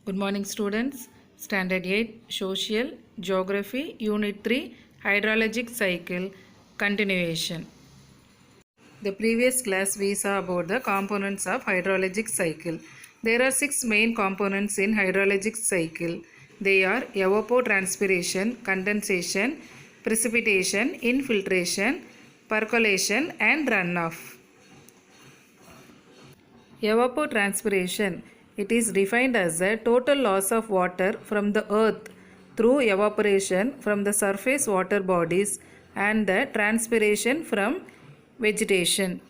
Good morning students. Standard 8 Social Geography Unit 3 Hydrologic Cycle Continuation. The previous class we saw about the components of hydrologic cycle. There are 6 main components in hydrologic cycle. They are evapotranspiration, condensation, precipitation, infiltration, percolation and runoff. Evapotranspiration. It is defined as a total loss of water from the earth through evaporation from the surface water bodies and the transpiration from vegetation.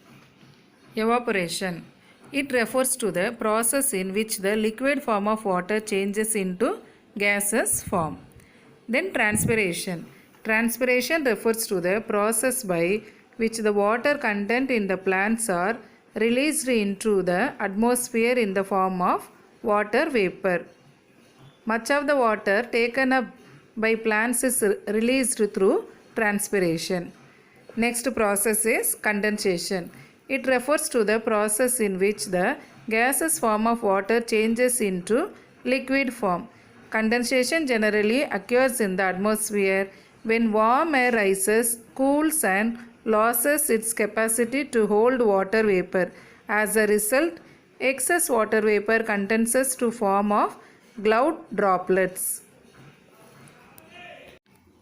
Evaporation. It refers to the process in which the liquid form of water changes into gaseous form. Then transpiration. Transpiration refers to the process by which the water content in the plants are released into the atmosphere in the form of water vapor. Much of the water taken up by plants is released through transpiration. Next process is condensation. It refers to the process in which the gaseous form of water changes into liquid form. Condensation generally occurs in the atmosphere when warm air rises, cools and loses its capacity to hold water vapor. As a result, excess water vapor condenses to form of cloud droplets.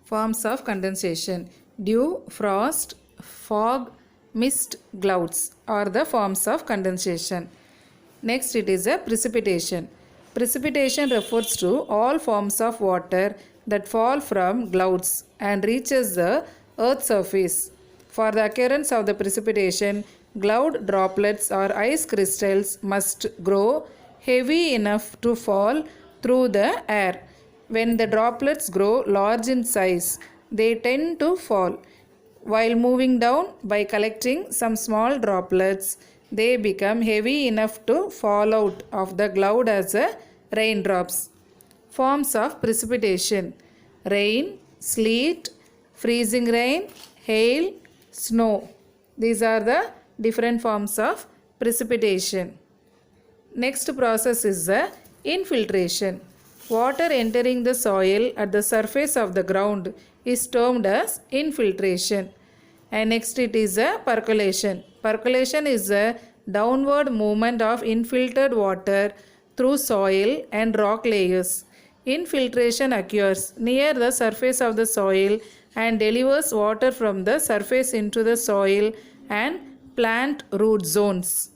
Forms of condensation. Dew, frost, fog, mist, clouds are the forms of condensation. Next it is a precipitation. Precipitation refers to all forms of water that fall from clouds and reaches the earth's surface. For the occurrence of the precipitation, cloud droplets or ice crystals must grow heavy enough to fall through the air. When the droplets grow large in size, they tend to fall. While moving down by collecting some small droplets, they become heavy enough to fall out of the cloud as raindrops. Forms of precipitation: rain, sleet, freezing rain, hail, snow. These are the different forms of precipitation. Next process is the infiltration. Water entering the soil at the surface of the ground is termed as infiltration. And next it is a percolation. Percolation is a downward movement of infiltered water through soil and rock layers. Infiltration occurs near the surface of the soil and delivers water from the surface into the soil and plant root zones.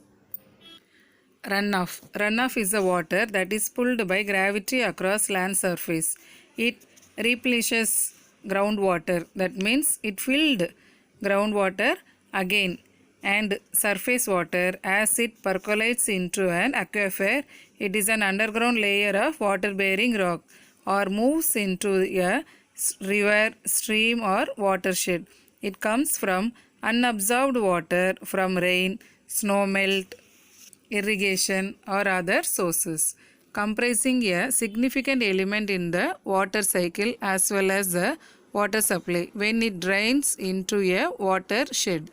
Runoff. Runoff is the water that is pulled by gravity across land surface. It replenishes groundwater. That means it filled groundwater again and surface water as it percolates into an aquifer. It is an underground layer of water-bearing rock or moves into a river, stream or watershed. It comes from unabsorbed water from rain, snow melt, irrigation or other sources, comprising a significant element in the water cycle as well as the water supply when it drains into a watershed.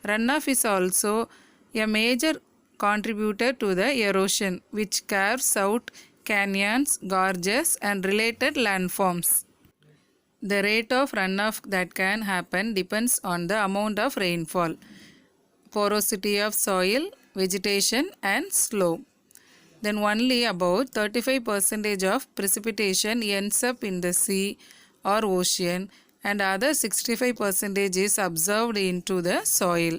Runoff is also a major contributor to the erosion which carves out canyons, gorges and related landforms. The rate of runoff that can happen depends on the amount of rainfall, porosity of soil, vegetation and slope. Then only about 35% of precipitation ends up in the sea or ocean and other 65% is absorbed into the soil.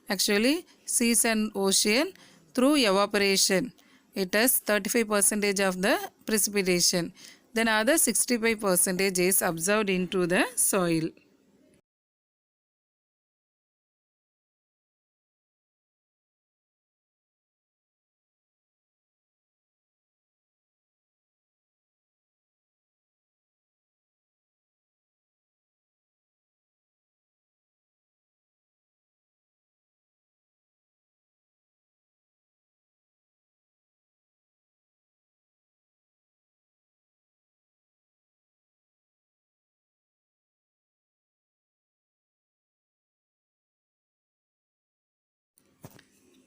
Actually, seas and ocean through evaporation, it is 35% of the precipitation. Then other 65% is absorbed into the soil.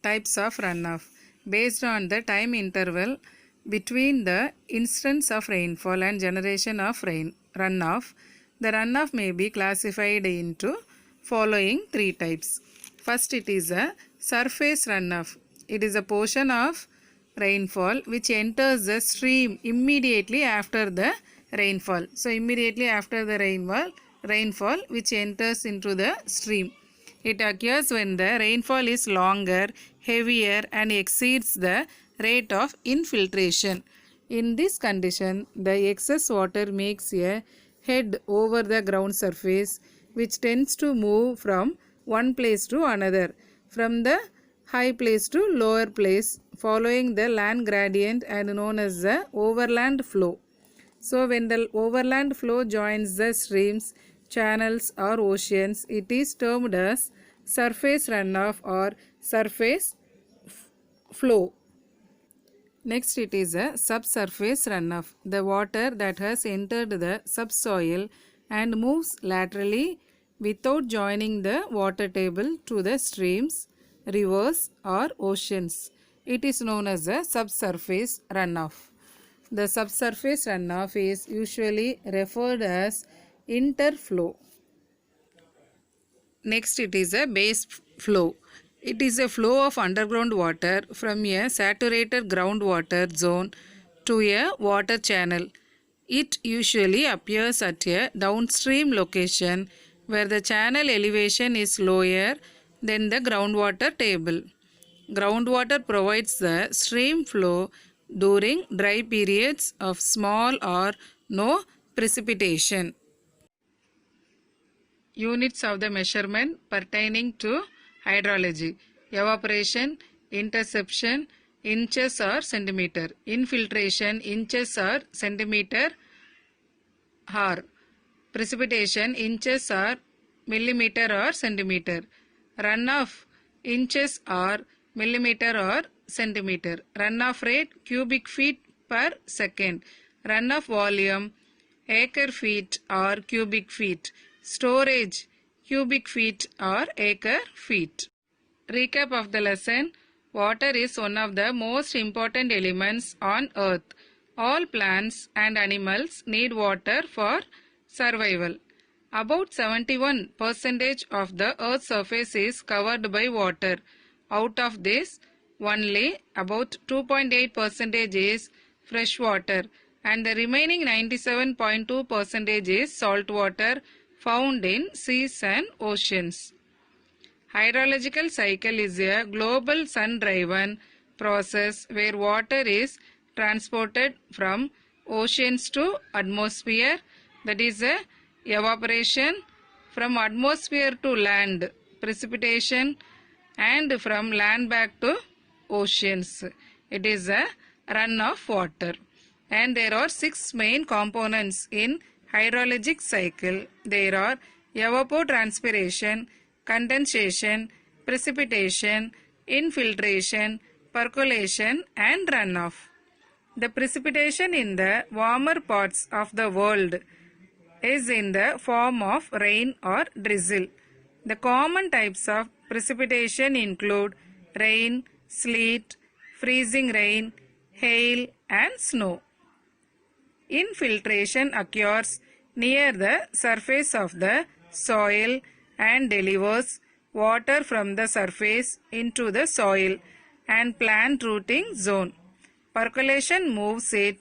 Types of runoff. Based on the time interval Between the instance of rainfall and generation of runoff, the runoff may be classified into following three types. First, it is a surface runoff. It is a portion of rainfall which enters the stream immediately after the rainfall. So, immediately after the rainfall which enters into the stream. It occurs when the rainfall is longer, heavier and exceeds the rate of infiltration. In this condition, the excess water makes a head over the ground surface which tends to move from one place to another, from the high place to lower place, following the land gradient and known as the overland flow. So, when the overland flow joins the streams, channels or oceans, it is termed as surface runoff or surface flow. Next, it is a subsurface runoff. The water that has entered the subsoil and moves laterally without joining the water table to the streams, rivers or oceans. It is known as a subsurface runoff. The subsurface runoff is usually referred as interflow. Next, it is a base flow. It is a flow of underground water from a saturated groundwater zone to a water channel. It usually appears at a downstream location where the channel elevation is lower than the groundwater table. Groundwater provides the stream flow during dry periods of small or no precipitation. Units of the measurement pertaining to hydrology: evaporation, interception, inches or centimeter; infiltration, inches or centimeter or; precipitation, inches or millimeter or centimeter; runoff, inches or millimeter or centimeter; runoff rate, cubic feet per second; runoff volume, acre feet or cubic feet; storage, cubic feet or acre feet. Recap of the lesson: water is one of the most important elements on earth. All plants and animals need water for survival. About 71% of the earth's surface is covered by water. Out of this, only about 2.8% is fresh water and the remaining 97.2% is salt water found in seas and oceans. Hydrological cycle is a global sun-driven process where water is transported from oceans to atmosphere, that is a evaporation, from atmosphere to land, precipitation, and from land back to oceans. It is a run of water. And there are 6 main components in hydrologic cycle. There are evapotranspiration, condensation, precipitation, infiltration, percolation and runoff. The precipitation in the warmer parts of the world is in the form of rain or drizzle. The common types of precipitation include rain, sleet, freezing rain, hail and snow. Infiltration occurs near the surface of the soil and delivers water from the surface into the soil and plant rooting zone. Percolation moves it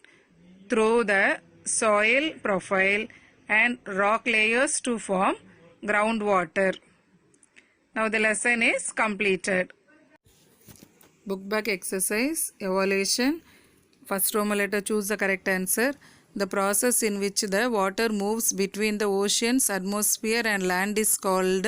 through the soil profile and rock layers to form groundwater. Now the lesson is completed. Book back exercise, evaluation. First Roman letter, choose the correct answer. The process in which the water moves between the oceans, atmosphere and land is called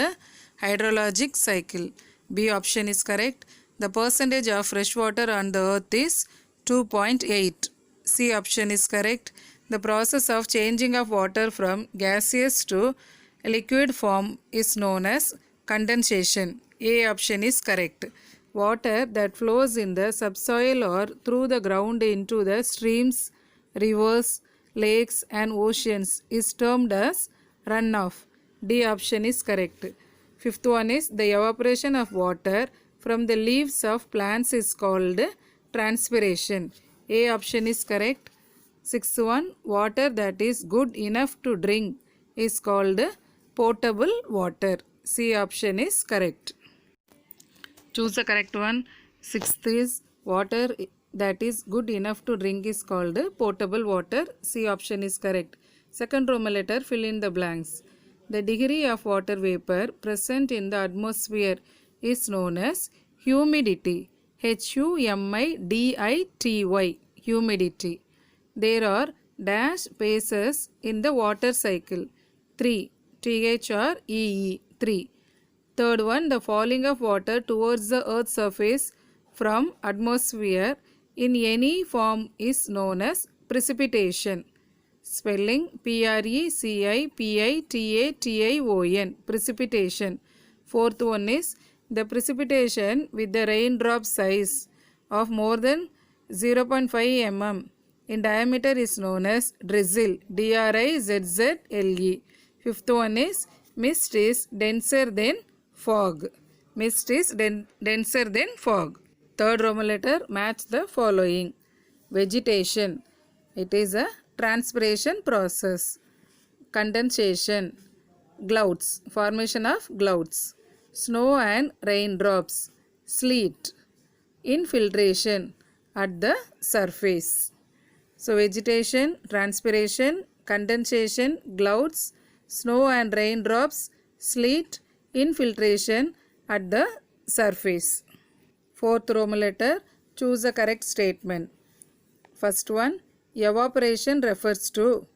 hydrologic cycle. B option is correct. The percentage of fresh water on the earth is 2.8. C option is correct. The process of changing of water from gaseous to liquid form is known as condensation. A option is correct. Water that flows in the subsoil or through the ground into the streams, rivers, lakes and oceans is termed as runoff. D option is correct. Fifth one is the evaporation of water from the leaves of plants is called transpiration. A option is correct. Sixth one, water that is good enough to drink is called potable water. C option is correct. Choose the correct one. Sixth is water that is good enough to drink is called potable water. C option is correct. Second Roman letter, fill in the blanks. The degree of water vapor present in the atmosphere is known as humidity. Humidity. Humidity. There are dash phases in the water cycle. 3. THREE. 3. Third one, the falling of water towards the earth's surface from atmosphere in any form is known as precipitation. Spelling Precipitation. Precipitation. Fourth one is the precipitation with the raindrop size of more than 0.5 mm in diameter is known as drizzle. DRIZZLE. Fifth one is mist is denser than fog. Mist is denser than fog. Third Roman letter, match the following. Vegetation. It is a transpiration process. Condensation. Clouds. Formation of clouds. Snow and raindrops. Sleet. Infiltration at the surface. So vegetation, transpiration, condensation, clouds, snow and raindrops, sleet, infiltration at the surface. Fourth Roman letter, choose the correct statement. First one, evaporation refers to.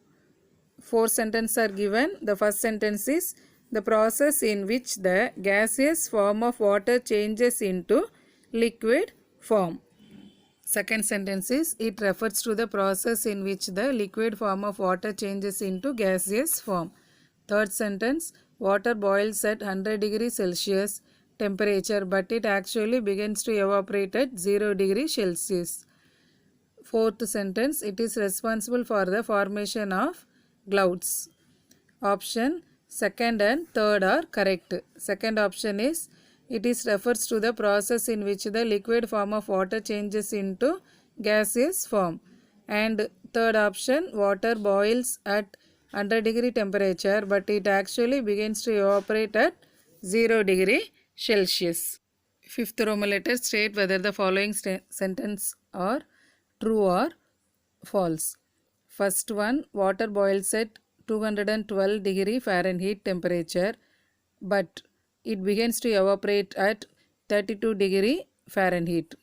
4 sentences are given. The first sentence is the process in which the gaseous form of water changes into liquid form. Second sentence is it refers to the process in which the liquid form of water changes into gaseous form. Third sentence, water boils at 100 degrees Celsius temperature but it actually begins to evaporate at 0 degrees Celsius. Fourth sentence, it is responsible for the formation of clouds. Option second and third are correct. Second option is it is refers to the process in which the liquid form of water changes into gaseous form. And third option, water boils at 100 degree temperature but it actually begins to evaporate at 0 degree Celsius. Fifth Roman letter, state whether the following sentence are true or false. First one, water boils at 212 degree Fahrenheit temperature but it begins to evaporate at 32 degree Fahrenheit.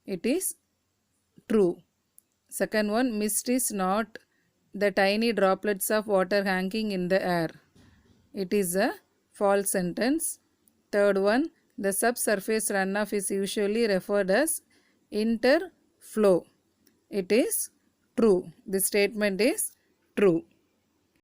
It is true. Second one, mist is not the tiny droplets of water hanging in the air. It is a false sentence. Third one, the subsurface runoff is usually referred as interflow. It is true. This statement is true.